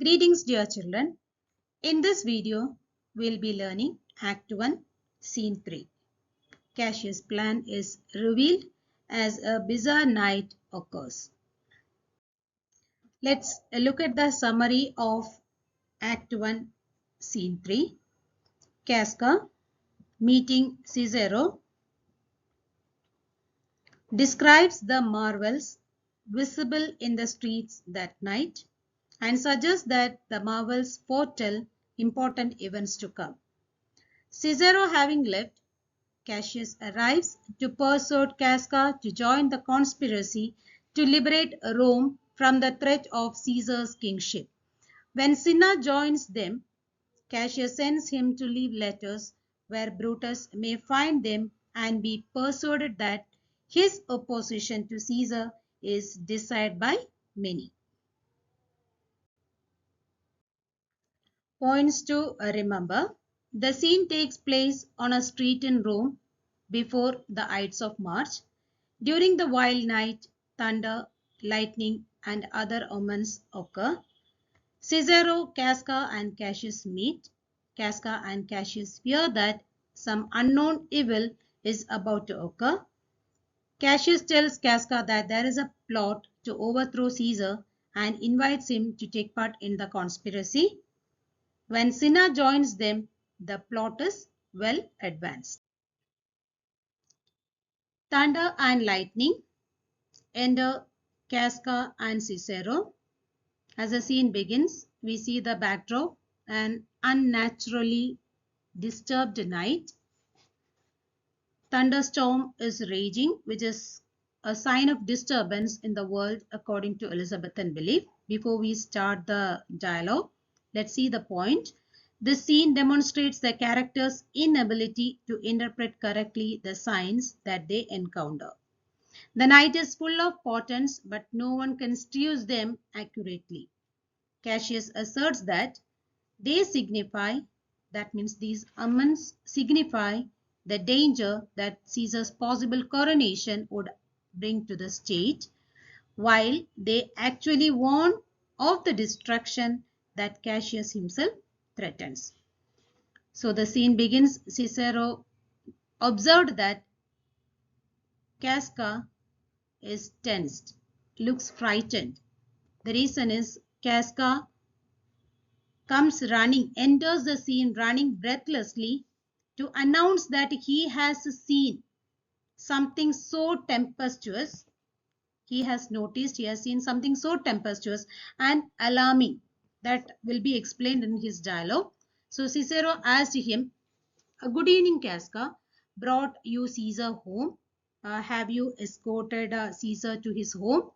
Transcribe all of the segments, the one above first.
Greetings dear children. In this video, we'll be learning Act 1, Scene 3. Cassius' plan is revealed as a bizarre night occurs. Let's look at the summary of Act 1, Scene 3. Casca meeting Cicero describes the marvels visible in the streets that night and suggests that the marvels foretell important events to come. Cicero having left, Cassius arrives to persuade Casca to join the conspiracy to liberate Rome from the threat of Caesar's kingship. When Cinna joins them, Cassius sends him to leave letters where Brutus may find them and be persuaded that his opposition to Caesar is desired by many. Points to remember. The scene takes place on a street in Rome before the Ides of March. During the wild night, thunder, lightning, and other omens occur. Cicero, Casca, and Cassius meet. Casca and Cassius fear that some unknown evil is about to occur. Cassius tells Casca that there is a plot to overthrow Caesar and invites him to take part in the conspiracy. When Cinna joins them, the plot is well advanced. Thunder and lightning enter Casca and Cicero. As the scene begins, we see the backdrop, an unnaturally disturbed night. Thunderstorm is raging, which is a sign of disturbance in the world according to Elizabethan belief. Before we start the dialogue, let's see the point. This scene demonstrates the characters' inability to interpret correctly the signs that they encounter. The night is full of portents, but no one construes them accurately. Cassius asserts that they signify, that means these omens signify the danger that Caesar's possible coronation would bring to the state, while they actually warn of the destruction that Cassius himself threatens. So the scene begins. Cicero observed that Casca is tensed, looks frightened. The reason is Casca comes running, enters the scene running breathlessly to announce that he has seen something so tempestuous. He has noticed, he has seen something so tempestuous and alarming that will be explained in his dialogue. So Cicero asked him, "Good evening, Casca. Brought you Caesar home? Have you escorted Caesar to his home?"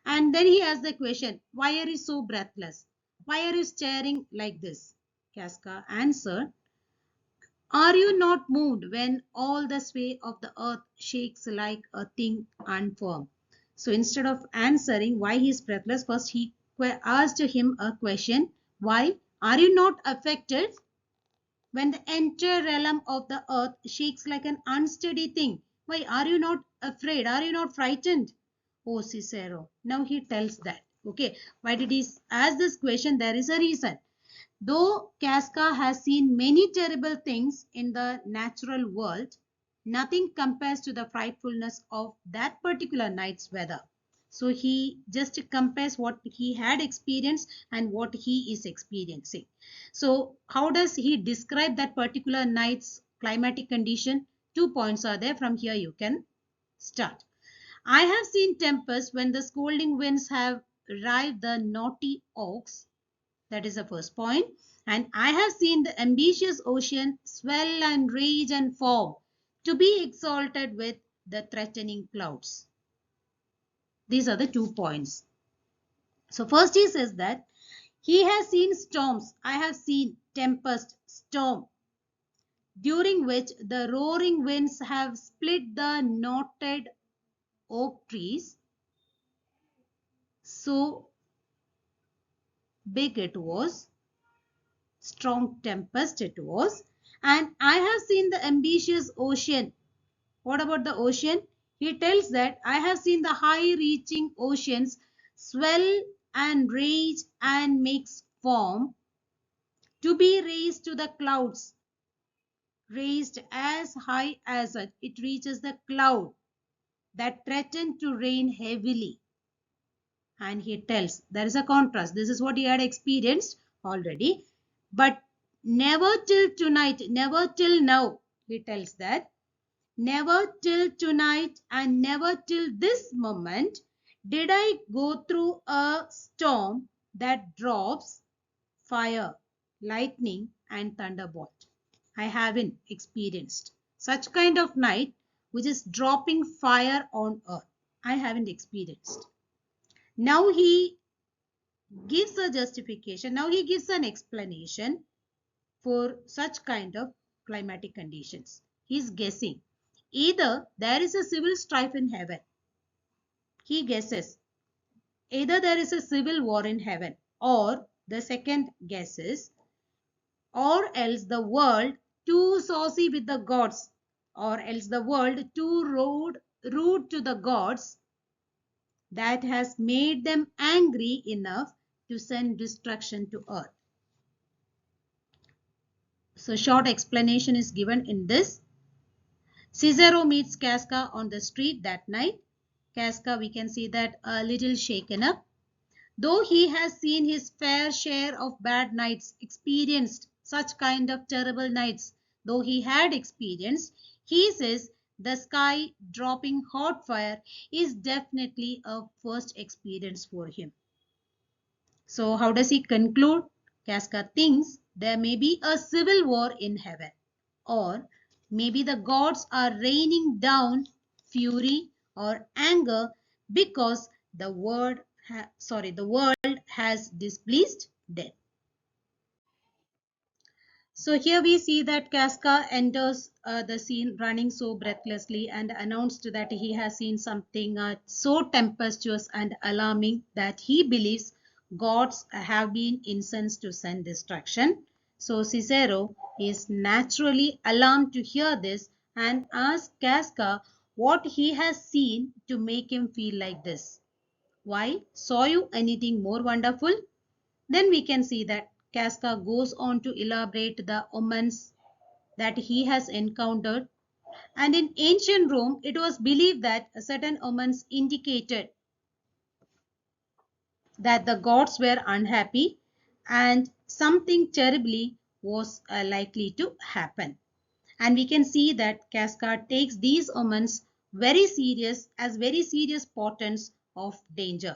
And then he asked the question, "Why are you so breathless? Why are you staring like this?" Casca answered, "Are you not moved when all the sway of the earth shakes like a thing unfirm?" So instead of answering why he is breathless, first he asked him a question. Why are you not affected when the entire realm of the earth shakes like an unsteady thing? Why are you not afraid? Are you not frightened? Oh, Cicero. Now he tells that. Okay. Why did he ask this question? There is a reason. Though Casca has seen many terrible things in the natural world, nothing compares to the frightfulness of that particular night's weather. So he just compares what he had experienced and what he is experiencing. So how does he describe that particular night's climatic condition? 2 points are there. From here you can start. "I have seen tempests when the scolding winds have rived the naughty oaks." That is the first point. "And I have seen the ambitious ocean swell and rage and foam to be exalted with the threatening clouds." These are the 2 points. So first he says that he has seen storms. I have seen tempest, storm, during which the roaring winds have split the knotted oak trees. So big it was, strong tempest it was. "And I have seen the ambitious ocean." What about the ocean? He tells that I have seen the high reaching oceans swell and rage and makes form to be raised to the clouds, raised as high as it reaches the cloud that threatened to rain heavily. And he tells, there is a contrast. This is what he had experienced already. But never till tonight, never till now, he tells that, never till tonight and never till this moment did I go through a storm that drops fire, lightning and thunderbolt. I haven't experienced such kind of night which is dropping fire on earth. I haven't experienced. Now he gives a justification. Now he gives an explanation for such kind of climatic conditions. He's guessing. Either there is a civil strife in heaven. He guesses. Either there is a civil war in heaven, or the second guess is, or else the world too saucy with the gods, or else the world too rude to the gods, that has made them angry enough to send destruction to earth. So short explanation is given in this. Cicero meets Casca on the street that night. Casca, we can see that a little shaken up. Though he has seen his fair share of bad nights, experienced such kind of terrible nights, though he had experienced, he says the sky dropping hot fire is definitely a first experience for him. So how does he conclude? Casca thinks there may be a civil war in heaven, or maybe the gods are raining down fury or anger because the world has displeased them. So here we see that Casca enters the scene running so breathlessly and announced that he has seen something so tempestuous and alarming that he believes gods have been incensed to send destruction. So Cicero is naturally alarmed to hear this and asks Casca what he has seen to make him feel like this. Why? Saw you anything more wonderful? Then we can see that Casca goes on to elaborate the omens that he has encountered. And in ancient Rome, it was believed that certain omens indicated that the gods were unhappy and something terribly was likely to happen. And we can see that Casca takes these omens very serious as very serious portents of danger.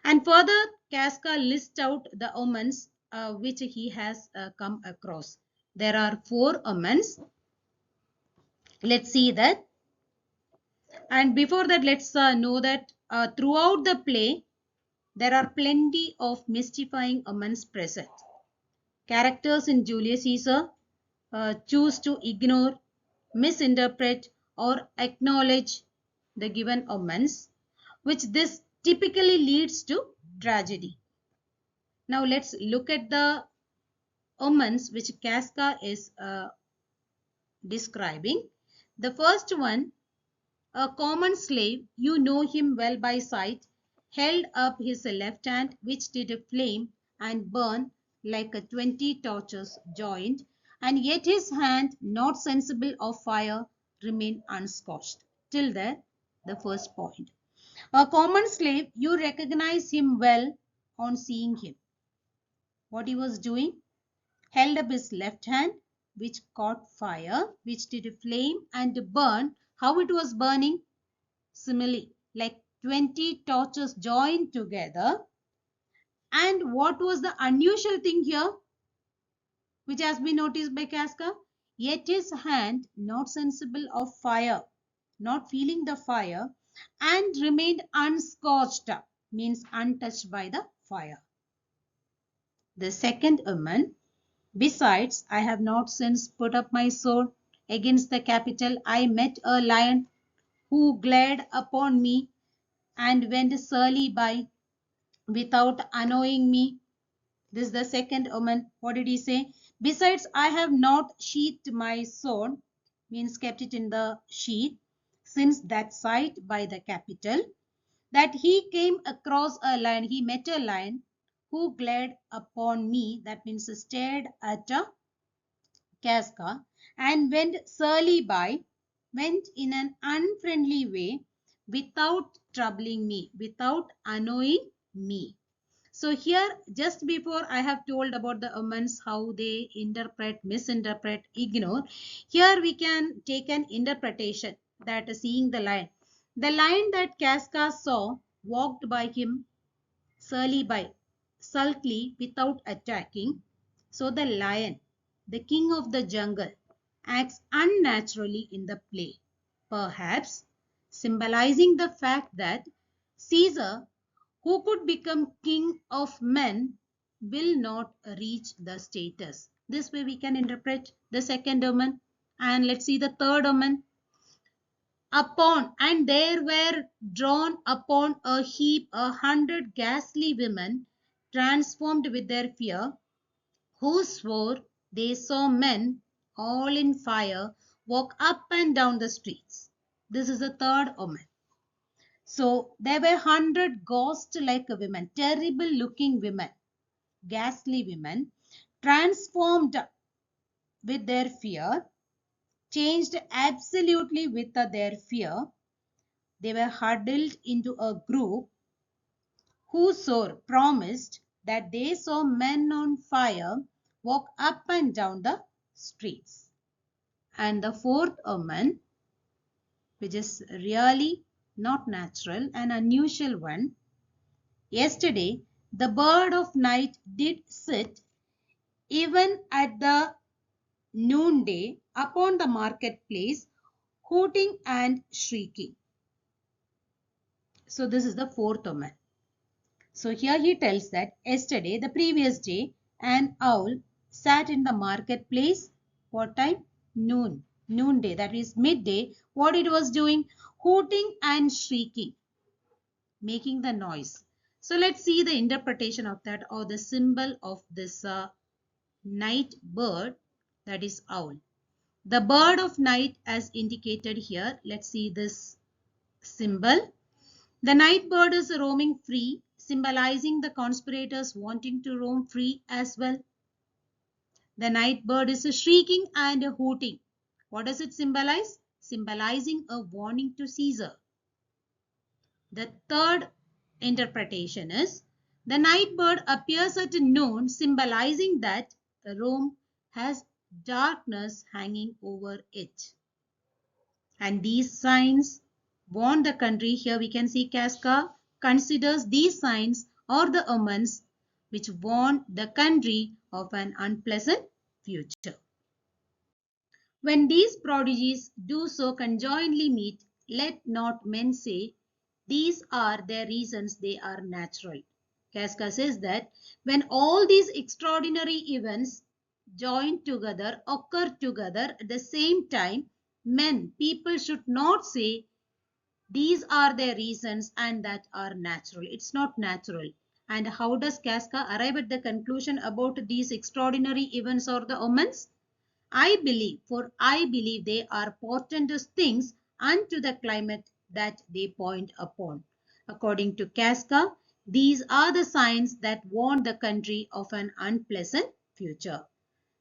And further, Casca lists out the omens which he has come across. There are 4 omens. Let's see that. And before that, let's know that throughout the play, there are plenty of mystifying omens present. Characters in Julius Caesar choose to ignore, misinterpret, or acknowledge the given omens, which this typically leads to tragedy. Now let's look at the omens which Casca is describing. The first one, a common slave, you know him well by sight, held up his left hand, which did flame and burn like 20 torches joined, and yet his hand, not sensible of fire, remained unscorched. Till there, the first point. A common slave, you recognize him well on seeing him. What he was doing? Held up his left hand, which caught fire, which did flame and burn. How it was burning? Similarly, like 20 torches joined together. And what was the unusual thing here, which has been noticed by Casca? Yet his hand, not sensible of fire, not feeling the fire, and remained unscorched, means untouched by the fire. The second omen, besides, I have not since put up my sword against the capital. I met a lion who glared upon me and went surly by without annoying me. This is the second omen. What did he say? Besides, I have not sheathed my sword, means kept it in the sheath, since that sight by the capital, that he came across a lion. He met a lion who glared upon me, that means stared at Casca, and went surly by, went in an unfriendly way, without troubling me, without annoying me. So here, just before I have told about the omens, how they interpret, misinterpret, ignore. Here we can take an interpretation, that is seeing the lion. The lion that Casca saw walked by him surly by, sulkily, without attacking. So the lion, the king of the jungle, acts unnaturally in the play, perhaps symbolizing the fact that Caesar, who could become king of men, will not reach the status. This way we can interpret the second omen. And let's see the third omen. Upon, and there were drawn upon a heap 100 ghastly women, transformed with their fear, who swore they saw men, all in fire, walk up and down the streets. This is the third omen. So there were 100 ghost-like women, terrible looking women, ghastly women, transformed with their fear, changed absolutely with their fear. They were huddled into a group, who swore, promised that they saw men on fire walk up and down the streets. And the fourth omen, which is really not natural, an unusual one. Yesterday, the bird of night did sit, even at the noonday, upon the marketplace, hooting and shrieking. So this is the fourth omen. So here he tells that yesterday, the previous day, an owl sat in the marketplace. What time? Noonday, that is midday. What it was doing? Hooting and shrieking, making the noise. So let's see the interpretation of that, or the symbol of this night bird, that is owl. The bird of night as indicated here. Let's see this symbol. The night bird is roaming free, symbolizing the conspirators wanting to roam free as well. The night bird is shrieking and hooting. What does it symbolize? Symbolizing a warning to Caesar. The third interpretation is the night bird appears at noon, symbolizing that Rome has darkness hanging over it. And these signs warn the country. Here we can see Casca considers these signs or the omens which warn the country of an unpleasant future. When these prodigies do so conjointly meet, let not men say, these are their reasons, they are natural. Casca says that when all these extraordinary events join together, occur together at the same time, people should not say these are their reasons and that are natural. It's not natural. And how does Casca arrive at the conclusion about these extraordinary events or the omens? I believe they are portentous things unto the climate that they point upon. According to Casca, these are the signs that warn the country of an unpleasant future.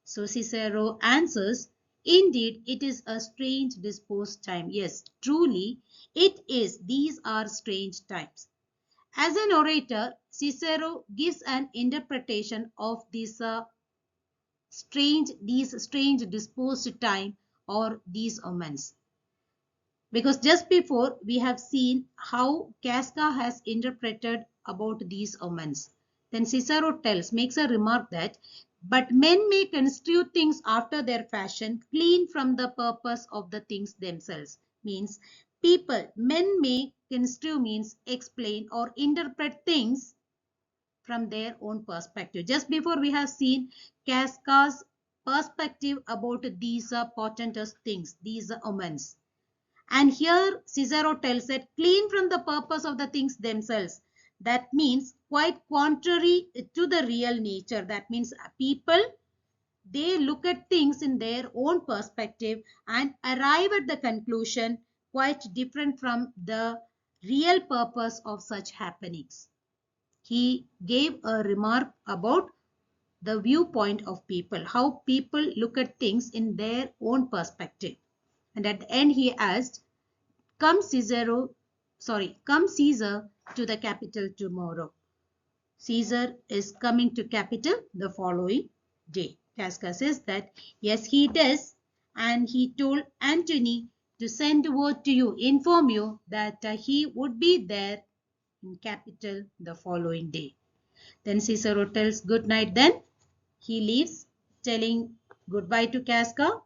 So Cicero answers, indeed, it is a strange disposed time. Yes, truly, it is. These are strange times. As an orator, Cicero gives an interpretation of these strange disposed time or these omens. Because just before we have seen how Casca has interpreted about these omens. Then Cicero makes a remark that, but men may construe things after their fashion, clean from the purpose of the things themselves. Means men may construe means explain or interpret things from their own perspective. Just before we have seen Casca's perspective about these portentous things, these omens. And here Cicero tells that clean from the purpose of the things themselves. That means quite contrary to the real nature. That means people, they look at things in their own perspective and arrive at the conclusion quite different from the real purpose of such happenings. he gave a remark about the viewpoint of people, how people look at things in their own perspective. And at the end he asked, come come Caesar to the capital tomorrow. Caesar is coming to capital the following day. Casca says that yes, he does, and he told Antony to send word to you, inform you that he would be there in capital the following day. Then Cicero tells good night. Then he leaves, telling goodbye to Casca.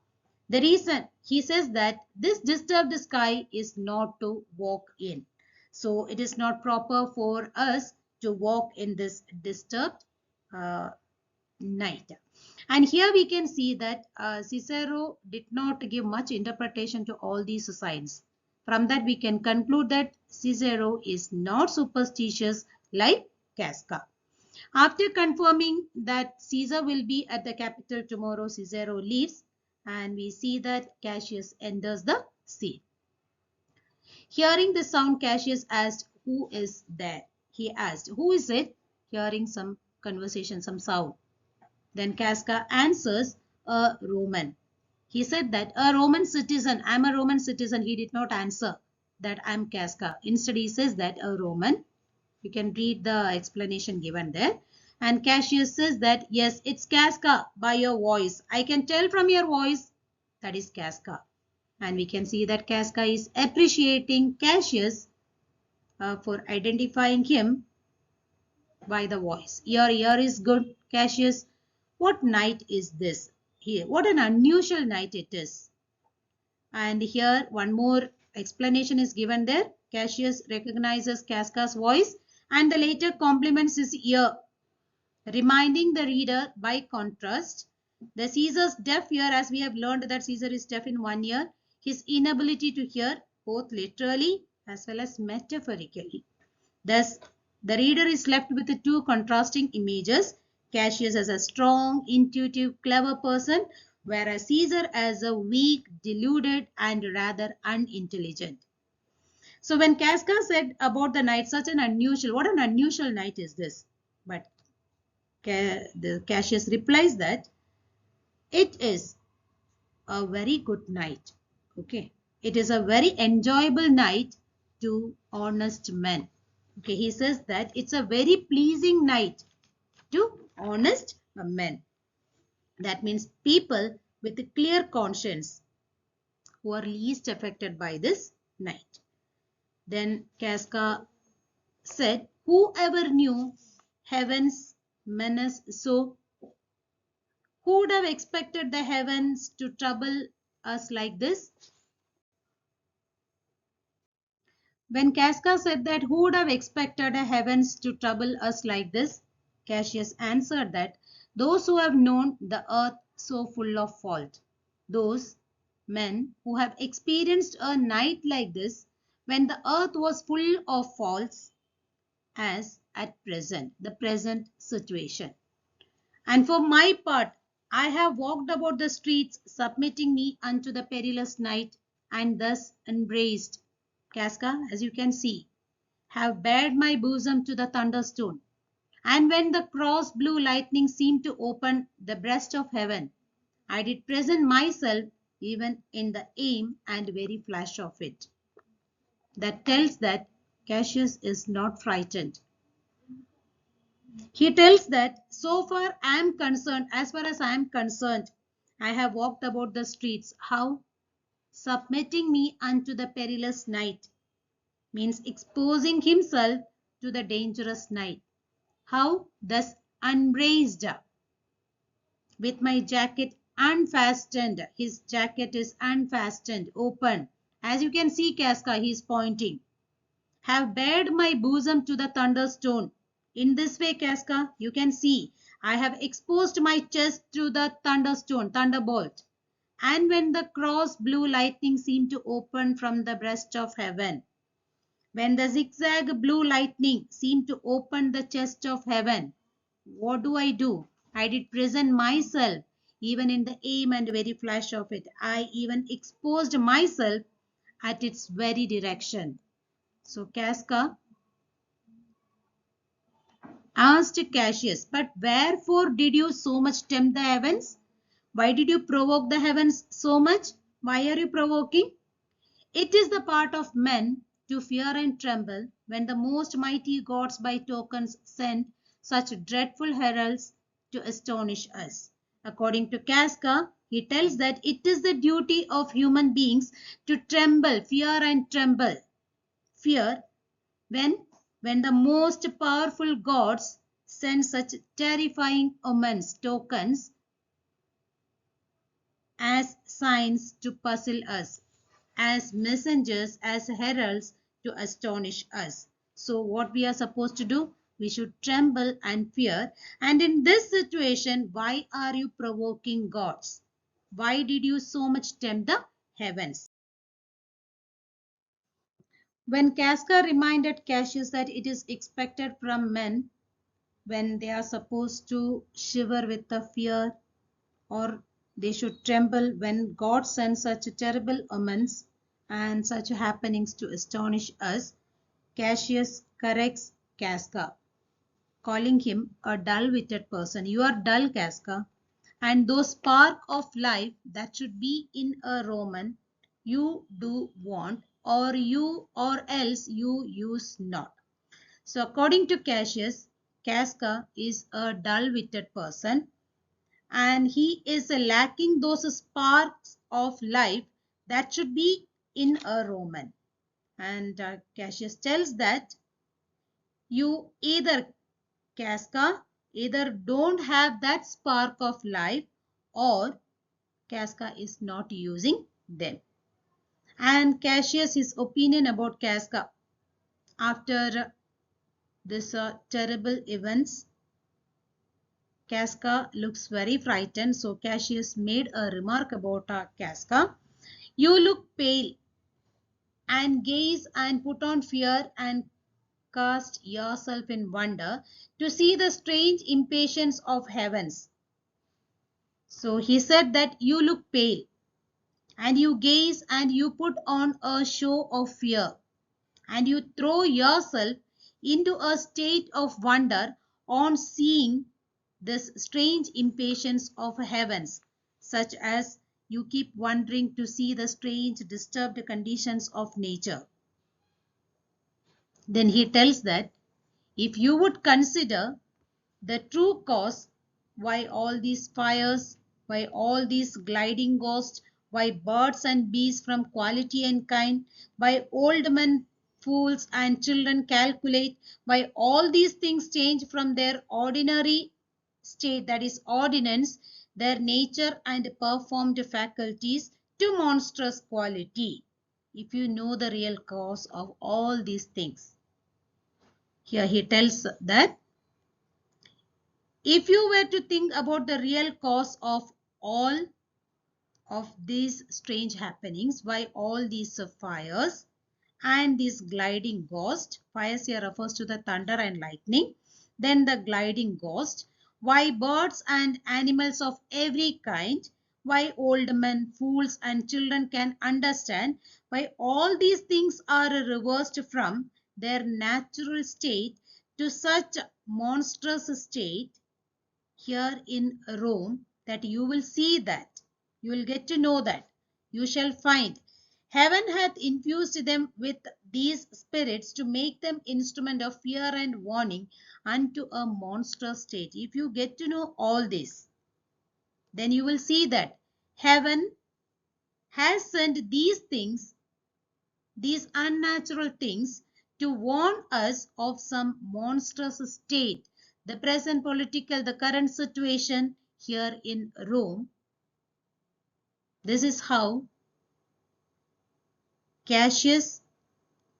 The reason he says that this disturbed sky is not to walk in. So it is not proper for us to walk in this disturbed uh, night. And here we can see that Cicero did not give much interpretation to all these signs. From that we can conclude that Cicero is not superstitious like Casca. After confirming that Caesar will be at the capital tomorrow, Cicero leaves and we see that Cassius enters the scene. Hearing the sound, Cassius asked, who is there? He asked, who is it? Hearing some conversation, some sound. Then Casca answers, a Roman. He said that a Roman citizen, I'm a Roman citizen. He did not answer that I'm Casca. Instead, he says that a Roman. You can read the explanation given there. And Cassius says that, yes, it's Casca by your voice. I can tell from your voice that is Casca. And we can see that Casca is appreciating Cassius for identifying him by the voice. Your ear is good, Cassius. What night is this? Here, what an unusual night it is. And here one more explanation is given there. Cassius recognizes Casca's voice and the later compliments his ear, reminding the reader by contrast the Caesar's deaf ear, as we have learned that Caesar is deaf in one ear, his inability to hear both literally as well as metaphorically. Thus, the reader is left with the two contrasting images. Cassius as a strong, intuitive, clever person, whereas Caesar as a weak, deluded, and rather unintelligent. So when Casca said about the night, such an unusual, what an unusual night is this? But the Cassius replies that it is a very good night. Okay, it is a very enjoyable night to honest men. Okay, he says that it's a very pleasing night to honest men. That means people with a clear conscience who are least affected by this night. Then Casca said, whoever knew heaven's menace, so who would have expected the heavens to trouble us like this? When Casca said that who would have expected the heavens to trouble us like this, Cassius answered that those who have known the earth so full of fault, those men who have experienced a night like this when the earth was full of faults as at present, the present situation. And for my part, I have walked about the streets, submitting me unto the perilous night, and thus embraced, Casca, as you can see, have bared my bosom to the thunderstone. And when the cross blue lightning seemed to open the breast of heaven, I did present myself even in the aim and very flash of it. That tells that Cassius is not frightened. He tells that so far I am concerned, as far as I am concerned, I have walked about the streets. How? Submitting me unto the perilous night means exposing himself to the dangerous night. How? Thus unbraced with my jacket unfastened. His jacket is unfastened, open. As you can see, Casca, he is pointing. Have bared my bosom to the thunderstone. In this way, Casca, you can see, I have exposed my chest to the thunderstone, thunderbolt. And when the cross blue lightning seemed to open from the breast of heaven, when the zigzag blue lightning seemed to open the chest of heaven, what do? I did present myself, even in the aim and very flash of it. I even exposed myself at its very direction. So Casca asked Cassius, but wherefore did you so much tempt the heavens? Why did you provoke the heavens so much? Why are you provoking? It is the part of men to fear and tremble when the most mighty gods by tokens send such dreadful heralds to astonish us. According to Casca, he tells that it is the duty of human beings to tremble, fear and tremble. Fear when the most powerful gods send such terrifying omens, tokens, as signs to puzzle us, as messengers, as heralds to astonish us. So what we are supposed to do? We should tremble and fear. And in this situation, why are you provoking gods? Why did you so much tempt the heavens? When Casca reminded Cassius that it is expected from men when they are supposed to shiver with the fear, or they should tremble when God sends such terrible omens and such happenings to astonish us, Cassius corrects Casca, calling him a dull-witted person. You are dull, Casca. And those spark of life that should be in a Roman, you do want, or else you use not. So according to Cassius, Casca is a dull-witted person, and he is lacking those sparks of life that should be in a Roman. And Cassius tells that you either, Casca, either don't have that spark of life, or Casca is not using them. And Cassius, his opinion about Casca after this terrible events, Casca looks very frightened. So Cassius made a remark about Casca. You look pale and gaze and put on fear and cast yourself in wonder to see the strange impatience of heavens. So he said that you look pale and you gaze and you put on a show of fear and you throw yourself into a state of wonder on seeing this strange impatience of heavens, such as you keep wondering to see the strange disturbed conditions of nature. Then he tells that if you would consider the true cause why all these fires, why all these gliding ghosts, why birds and beasts from quality and kind, why old men, fools and children calculate, why all these things change from their ordinary state, that is ordinance, their nature and performed faculties, to monstrous quality. If you know the real cause of all these things. Here he tells that if you were to think about the real cause of all of these strange happenings, why all these fires and these gliding ghosts, fires here refers to the thunder and lightning, then the gliding ghost, why birds and animals of every kind, why old men, fools and children can understand, why all these things are reversed from their natural state to such monstrous state here in Rome, that you will see that, you will get to know that, you shall find heaven hath infused them with these spirits to make them instrument of fear and warning unto a monstrous state. If you get to know all this, then you will see that heaven has sent these things, these unnatural things, to warn us of some monstrous state, the present political, the current situation here in Rome. This is how Cassius'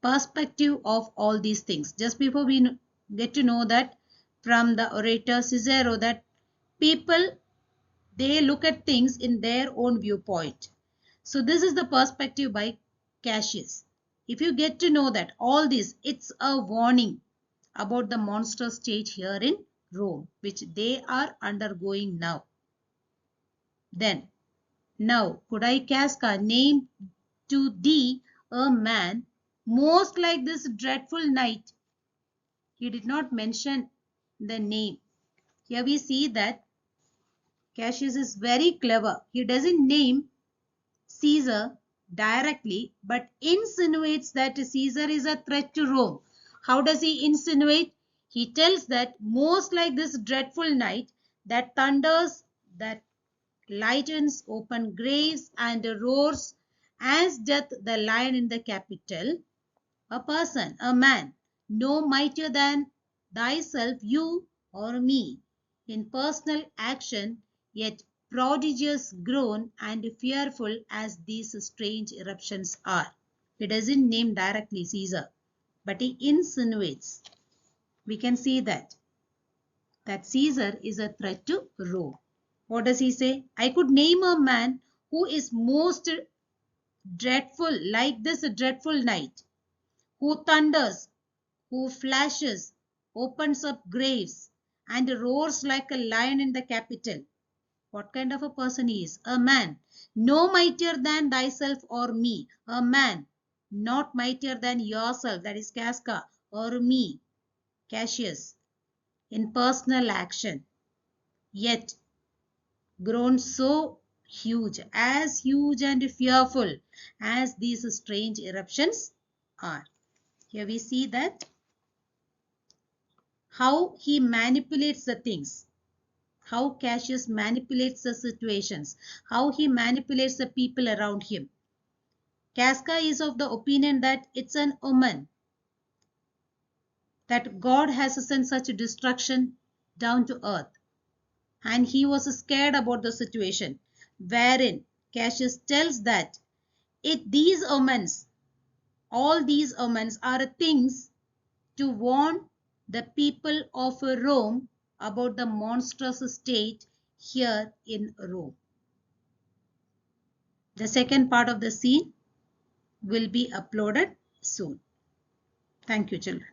perspective of all these things. Just before we get to know that from the orator Cicero, that people, they look at things in their own viewpoint. So this is the perspective by Cassius. If you get to know that all this, it's a warning about the monstrous state here in Rome, which they are undergoing now. Then, now could I, Casca, name to thee a man most like this dreadful night? He did not mention the name. Here we see that Cassius is very clever. He doesn't name Caesar directly, but insinuates that Caesar is a threat to Rome. How does he insinuate? He tells that most like this dreadful night that thunders, that lightens open graves and roars as doth the lion in the Capitol, a person, a man, no mightier than thyself, you or me, in personal action, yet prodigious grown and fearful as these strange eruptions are. He doesn't name directly Caesar, but he insinuates. We can see that Caesar is a threat to Rome. What does he say? I could name a man who is most dreadful, like this dreadful night, who thunders, who flashes, opens up graves, and roars like a lion in the Capitol. What kind of a person he is? A man, no mightier than thyself or me. A man, not mightier than yourself, that is Casca, or me, Cassius, in personal action, yet grown so huge and fearful as these strange eruptions are. Here we see that how he manipulates the things, how Cassius manipulates the situations, how he manipulates the people around him. Casca is of the opinion that it's an omen, that God has sent such destruction down to earth. And he was scared about the situation, wherein Cassius tells that these omens, all these omens are things to warn the people of Rome about the monstrous state here in Rome. The second part of the scene will be uploaded soon. Thank you, children.